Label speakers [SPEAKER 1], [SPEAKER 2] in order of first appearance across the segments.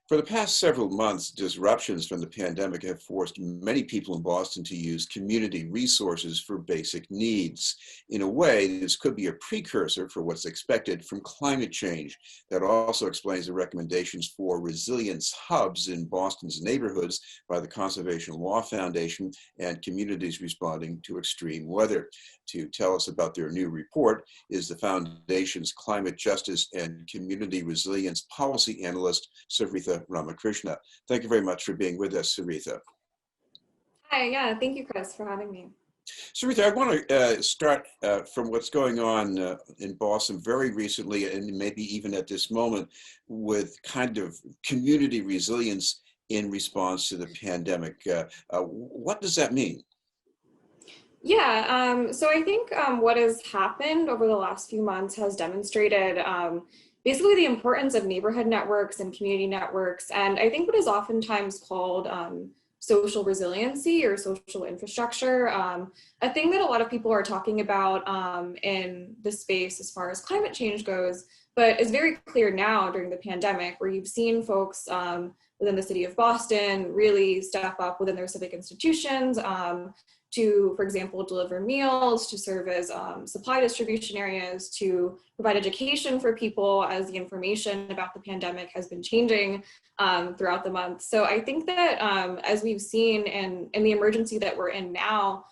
[SPEAKER 1] For the past several months, disruptions from the pandemic have forced many people in Boston to use community resources for basic needs. In a way, this could be a precursor for what's expected from climate change. That also explains the recommendations for resilience hubs in Boston's neighborhoods by the Conservation Law Foundation and communities responding to extreme weather. To tell us about their new report is the Foundation's Climate Justice and Community Resilience Policy Analyst, Saritha Ramakrishna. Thank you very much for being with us, Saritha.
[SPEAKER 2] Hi, yeah, thank you, Chris, for having me.
[SPEAKER 1] Saritha, I want to start from what's going on in Boston very recently, and maybe even at this moment, with kind of community resilience in response to the pandemic. What does that mean?
[SPEAKER 2] Yeah, so I think what has happened over the last few months has demonstrated basically the importance of neighborhood networks and community networks, and I think what is oftentimes called social resiliency or social infrastructure, a thing that a lot of people are talking about in the space as far as climate change goes, but is very clear now during the pandemic, where you've seen folks within the city of Boston really step up within their civic institutions to, for example, deliver meals, to serve as supply distribution areas, to provide education for people as the information about the pandemic has been changing throughout the month. So I think that as we've seen in the emergency that we're in now,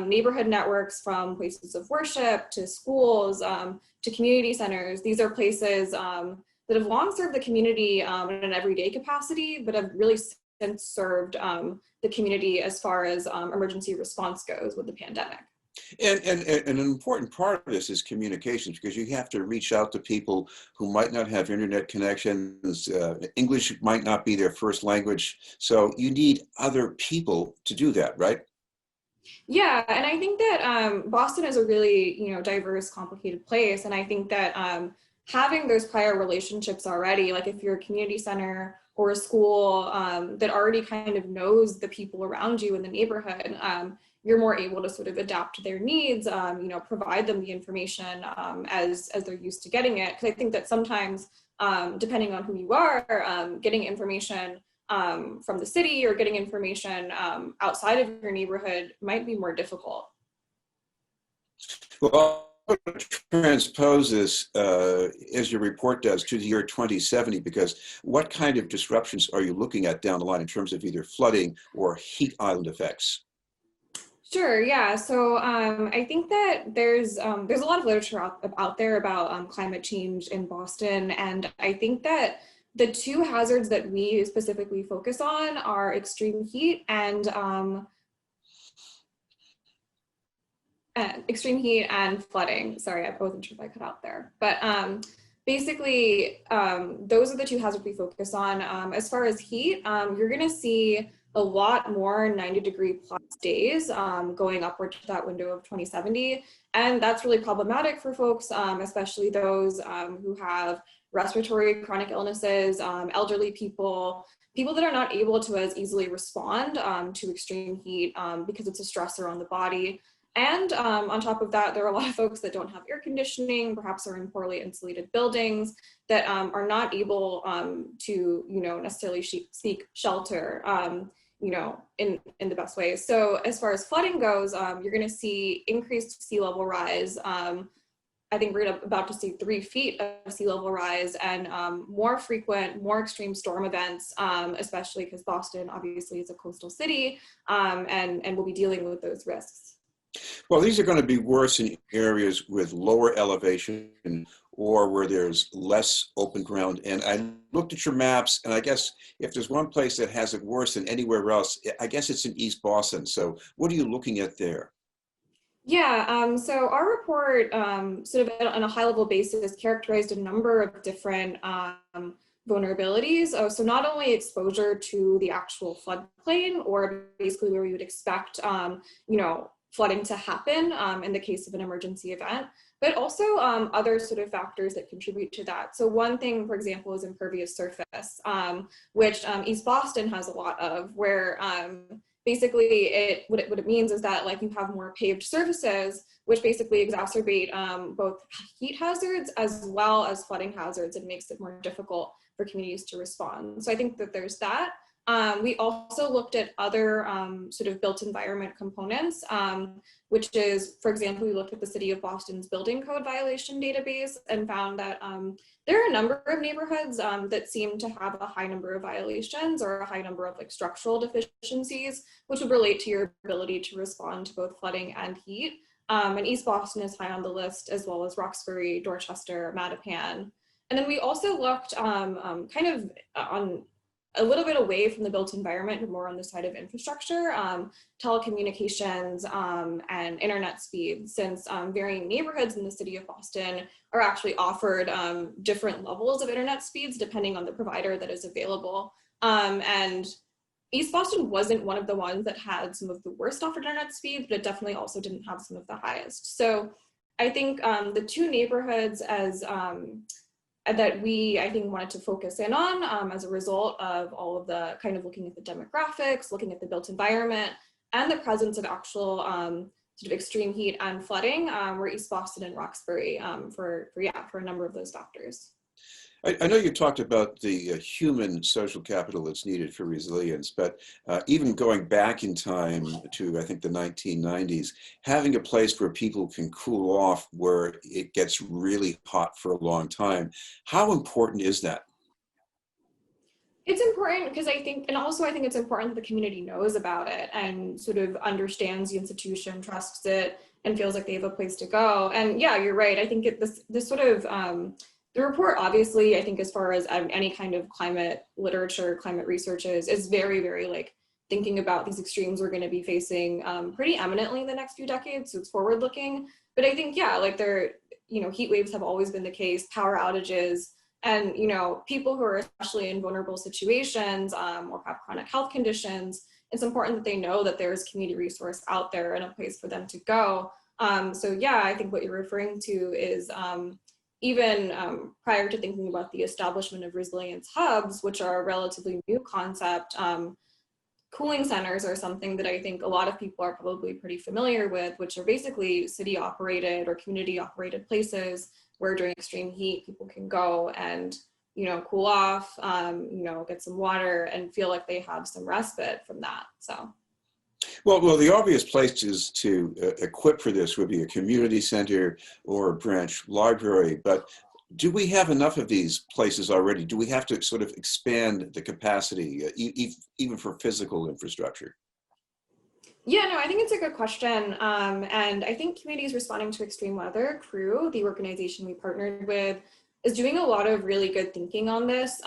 [SPEAKER 2] neighborhood networks from places of worship to schools to community centers, these are places that have long served the community in an everyday capacity, but have really since served the community as far as emergency response goes with the pandemic.
[SPEAKER 1] And an important part of this is communications, because you have to reach out to people who might not have internet connections. English might not be their first language. So you need other people to do that, right?
[SPEAKER 2] Yeah, and I think that Boston is a really, diverse, complicated place. And I think that having those prior relationships already, like if you're a community center or a school that already kind of knows the people around you in the neighborhood, you're more able to sort of adapt to their needs, provide them the information as they're used to getting it. Because I think that sometimes, depending on who you are, getting information from the city or getting information outside of your neighborhood might be more difficult.
[SPEAKER 1] Well, transpose this, as your report does, to the year 2070, because what kind of disruptions are you looking at down the line in terms of either flooding or heat island effects?
[SPEAKER 2] Sure, yeah. So I think that there's a lot of literature out there about climate change in Boston, and I think that the two hazards that we specifically focus on are extreme heat and flooding. Sorry, I wasn't sure if I cut out there. But basically, those are the two hazards we focus on. As far as heat, you're going to see a lot more 90-degree plus days going upward to that window of 2070. And that's really problematic for folks, especially those who have respiratory chronic illnesses, elderly people that are not able to as easily respond to extreme heat because it's a stressor on the body. And on top of that, there are a lot of folks that don't have air conditioning, perhaps are in poorly insulated buildings that are not able to, necessarily seek shelter, in the best way. So as far as flooding goes, you're going to see increased sea level rise. I think we're about to see 3 feet of sea level rise and more frequent, more extreme storm events, especially because Boston obviously is a coastal city and we'll be dealing with those risks.
[SPEAKER 1] Well, these are going to be worse in areas with lower elevation or where there's less open ground. And I looked at your maps, and I guess if there's one place that has it worse than anywhere else, I guess it's in East Boston. So what are you looking at there?
[SPEAKER 2] Yeah, so our report sort of on a high level basis characterized a number of different vulnerabilities. So not only exposure to the actual floodplain or basically where we would expect, flooding to happen in the case of an emergency event, but also other sort of factors that contribute to that. So one thing, for example, is impervious surface, which East Boston has a lot of, where basically what it means is that like you have more paved surfaces, which basically exacerbate both heat hazards as well as flooding hazards and makes it more difficult for communities to respond. So I think that there's that. We also looked at other sort of built environment components, which is, for example, we looked at the City of Boston's building code violation database and found that there are a number of neighborhoods that seem to have a high number of violations or a high number of like structural deficiencies, which would relate to your ability to respond to both flooding and heat. And East Boston is high on the list, as well as Roxbury, Dorchester, Mattapan. And then we also looked kind of on a little bit away from the built environment, more on the side of infrastructure, telecommunications, and internet speed, since varying neighborhoods in the city of Boston are actually offered different levels of internet speeds depending on the provider that is available. And East Boston wasn't one of the ones that had some of the worst offered internet speeds, but it definitely also didn't have some of the highest. So I think the two neighborhoods that we, I think, wanted to focus in on as a result of all of the kind of looking at the demographics, looking at the built environment, and the presence of actual sort of extreme heat and flooding were East Boston and Roxbury for a number of those factors.
[SPEAKER 1] I know you talked about the human social capital that's needed for resilience, but even going back in time to, I think, the 1990s, having a place where people can cool off where it gets really hot for a long time, how important is that?
[SPEAKER 2] It's important because I think, and also I think it's important that the community knows about it and sort of understands the institution, trusts it, and feels like they have a place to go. And yeah, you're right. I think this sort of, the report, obviously, I think as far as any kind of climate literature, climate research is very, very like thinking about these extremes we're going to be facing pretty eminently in the next few decades. So it's forward looking. But I think, yeah, like heat waves have always been the case, power outages, and, people who are especially in vulnerable situations or have chronic health conditions, it's important that they know that there's community resource out there and a place for them to go. So yeah, I think what you're referring to is even prior to thinking about the establishment of resilience hubs, which are a relatively new concept, cooling centers are something that I think a lot of people are probably pretty familiar with, which are basically city operated or community operated places where during extreme heat, people can go and, cool off, get some water and feel like they have some respite from that, so.
[SPEAKER 1] Well, the obvious places to equip for this would be a community center or a branch library, but do we have enough of these places already? Do we have to sort of expand the capacity, even for physical infrastructure?
[SPEAKER 2] Yeah, no, I think it's a good question. And I think Communities Responding to Extreme Weather, CREW, the organization we partnered with, is doing a lot of really good thinking on this.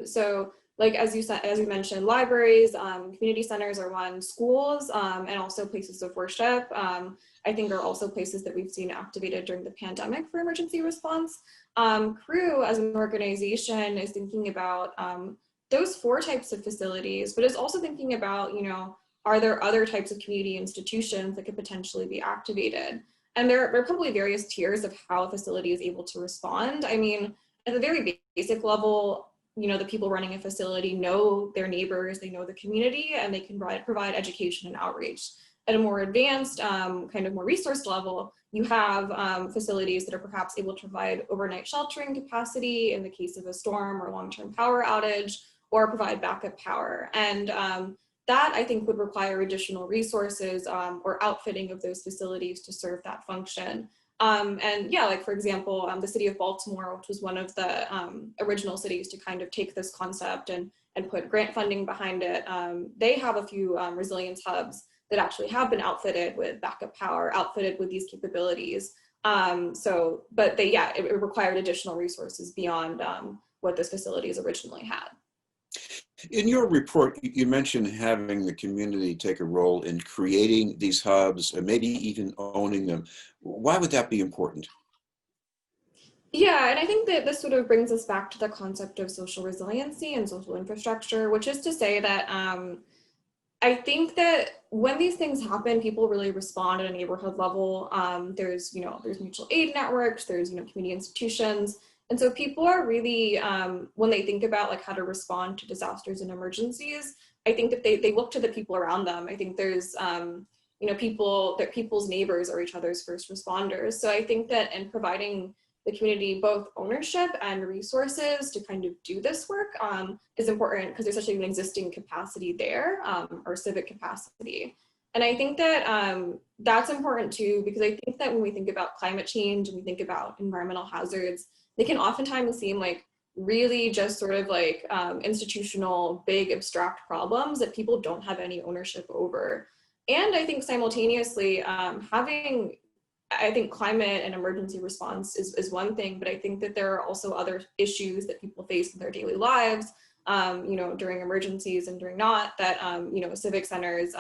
[SPEAKER 2] So like, as you mentioned, libraries, community centers are one, schools, and also places of worship, I think are also places that we've seen activated during the pandemic for emergency response. CREW as an organization is thinking about those four types of facilities, but is also thinking about, are there other types of community institutions that could potentially be activated? And there are probably various tiers of how a facility is able to respond. I mean, at the very basic level, the people running a facility know their neighbors, they know the community, and they can provide education and outreach. At a more advanced, kind of more resource level, you have facilities that are perhaps able to provide overnight sheltering capacity in the case of a storm or long-term power outage, or provide backup power. And that I think would require additional resources or outfitting of those facilities to serve that function. And yeah, like for example, the city of Baltimore, which was one of the original cities to kind of take this concept and put grant funding behind it, they have a few resilience hubs that actually have been outfitted with backup power, outfitted with these capabilities. But it required additional resources beyond what this facilities originally had.
[SPEAKER 1] In your report, you mentioned having the community take a role in creating these hubs and maybe even owning them. Why would that be important?
[SPEAKER 2] Yeah, and I think that this sort of brings us back to the concept of social resiliency and social infrastructure, which is to say that I think that when these things happen, people really respond at a neighborhood level. There's mutual aid networks, there's community institutions. And so people are really, when they think about like how to respond to disasters and emergencies, I think that they look to the people around them. I think there's, people's neighbors are each other's first responders. So I think that in providing the community both ownership and resources to kind of do this work is important because there's such an existing capacity there, or civic capacity. And I think that that's important too, because I think that when we think about climate change and we think about environmental hazards, they can oftentimes seem like really just sort of like institutional, big, abstract problems that people don't have any ownership over. And I think simultaneously I think climate and emergency response is one thing, but I think that there are also other issues that people face in their daily lives, during emergencies and during not, that, civic centers,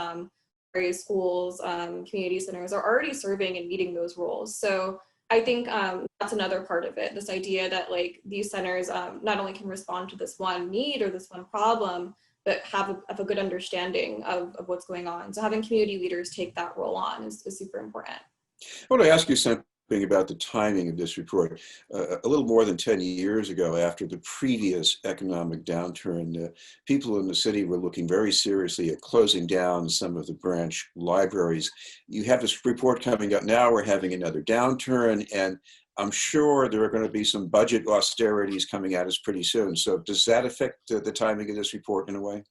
[SPEAKER 2] various schools, community centers are already serving and meeting those roles. So I think that's another part of it, this idea that like these centers not only can respond to this one need or this one problem, but have a good understanding of what's going on. So having community leaders take that role on is super important.
[SPEAKER 1] I want to ask you something about the timing of this report. A little more than 10 years ago, after the previous economic downturn, people in the city were looking very seriously at closing down some of the branch libraries. You have this report coming up now, we're having another downturn, and I'm sure there are going to be some budget austerities coming at us pretty soon. So does that affect the timing of this report in a way?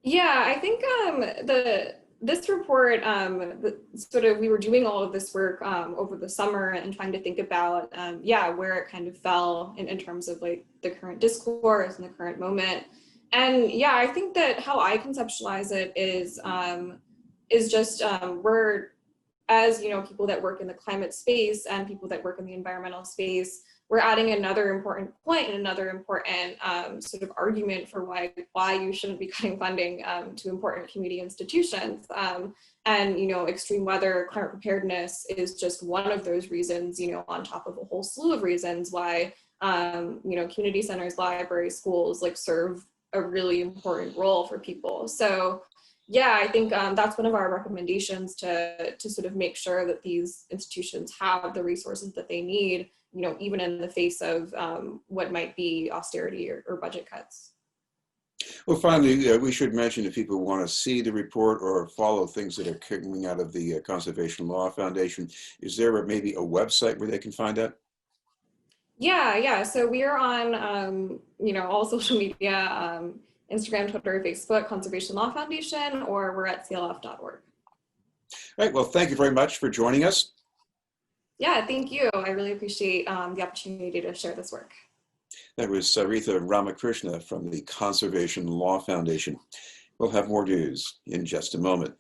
[SPEAKER 2] Yeah, I think this report, we were doing all of this work over the summer and trying to think about, where it kind of fell in terms of like the current discourse and the current moment. And yeah, I think that how I conceptualize it is just we're, as people that work in the climate space and people that work in the environmental space, we're adding another important point and another important sort of argument for why you shouldn't be cutting funding to important community institutions. And extreme weather, climate preparedness is just one of those reasons, on top of a whole slew of reasons why community centers, libraries, schools like serve a really important role for people. So yeah, I think that's one of our recommendations to sort of make sure that these institutions have the resources that they need, even in the face of what might be austerity or budget cuts.
[SPEAKER 1] Well, finally, we should mention if people want to see the report or follow things that are coming out of the Conservation Law Foundation, is there maybe a website where they can find that?
[SPEAKER 2] Yeah. So we are on, all social media, Instagram, Twitter, Facebook, Conservation Law Foundation, or we're at clf.org.
[SPEAKER 1] All right, well, thank you very much for joining us.
[SPEAKER 2] Yeah, thank you. I really appreciate the opportunity to share this work.
[SPEAKER 1] That was Saritha Ramakrishna from the Conservation Law Foundation. We'll have more news in just a moment.